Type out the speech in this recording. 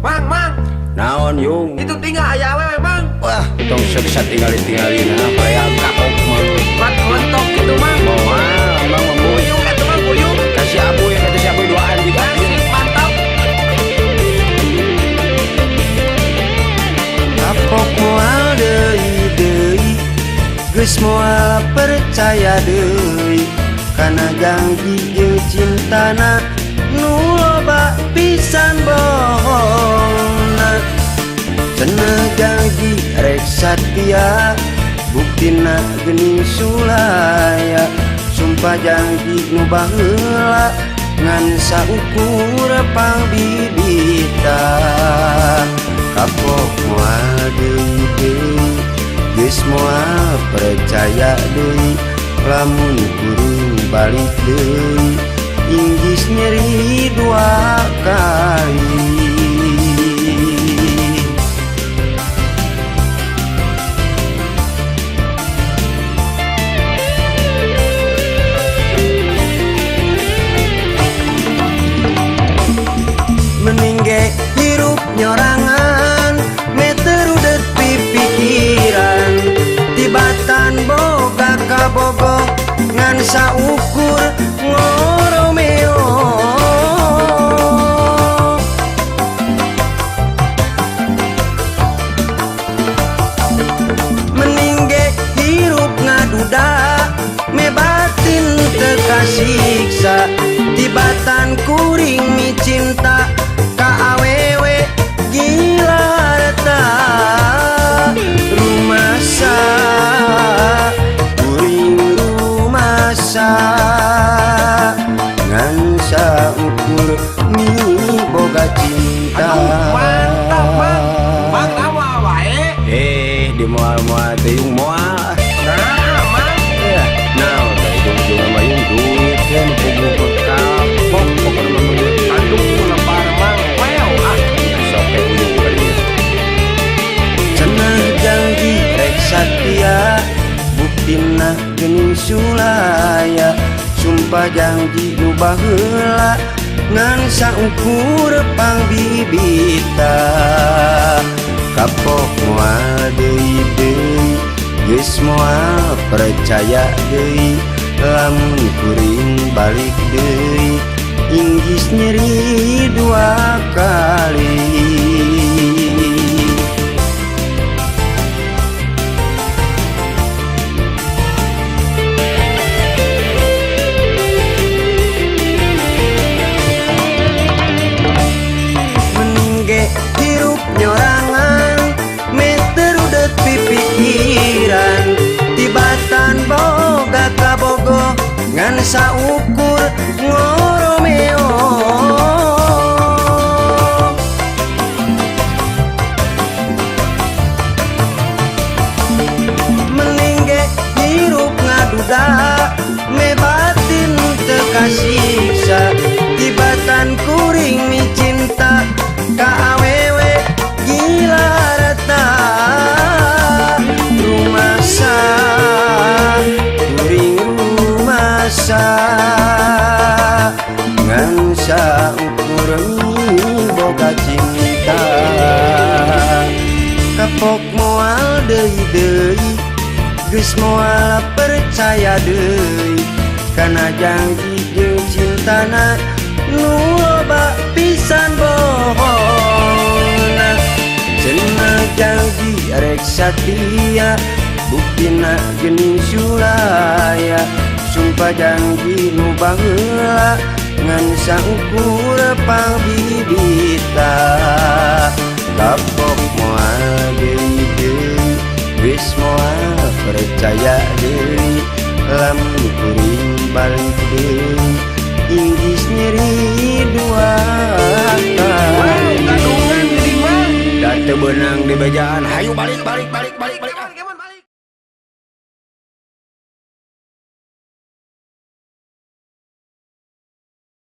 Mang, Naon yung itu tinggal aya awewe, Mang. wah tong sukses tinggalin playang kapok Mat mentok gitu, Mang. Mang Buyung eta Mang, buyung. kasih abu ya kasih abu duaan juga Asik, mantap. kapok moal deui geus moal percaya deui kana janji jeung cintana nu loba pisan bohongna cenah janji rek satia buktina geuning sulaya sumpah janji nu baheula ngan saukur pangbibita kapok moal deui geus moal percaya deui lamun kuring balik deui inggis nyeri dua kali. Meningge hirup nyorangan meterudet pipikiran tibatan boga kabogoh ngan saukur ngoromeo meningge hirup ngaduda me batin teu kasiksa tibatan kuring mi cinta ka awewe gila reta rumasa kuring rumasa ngan saukur mi boga cinta. Mantap, Mang. Mang nama wae. di moal teuing moal Nah, Mang. nah dari ujung sama yung duit kan punggung kapok pokoknya duit Aduh, lepar, Mang. Wow, sok ujung kali Cenah janji rek satia buktina geuning sulaya sumpah janji nu baheula ngan saukur pangbibita kapok moal deui geus moal percaya deui lamun kuring balik deui inggis nyeri dua kali. Hirup nyorangan meterudet pipikiran tibatan boga kabogoh ngan saukur ngoromeo meningge hirup ngaduda me batin teu kasiksa tibatan kuring mi cinta ka awewe gila reta rumasa kuring rumasa ngan saukur mi boga cinta kapok moal deui geus moal percaya deui kana janji jeung cintana nu loba pisan bohongna cenah janji rek satia buktina geuning sulaya sumpah janji nu baheula ngan saukur pangbibita kapok moal deui geus moal percaya deui lamun kuring balik deui inggis nyeri dua kali. Gadungan jadi, Mang. dan teu beunang di bejaan hayu balik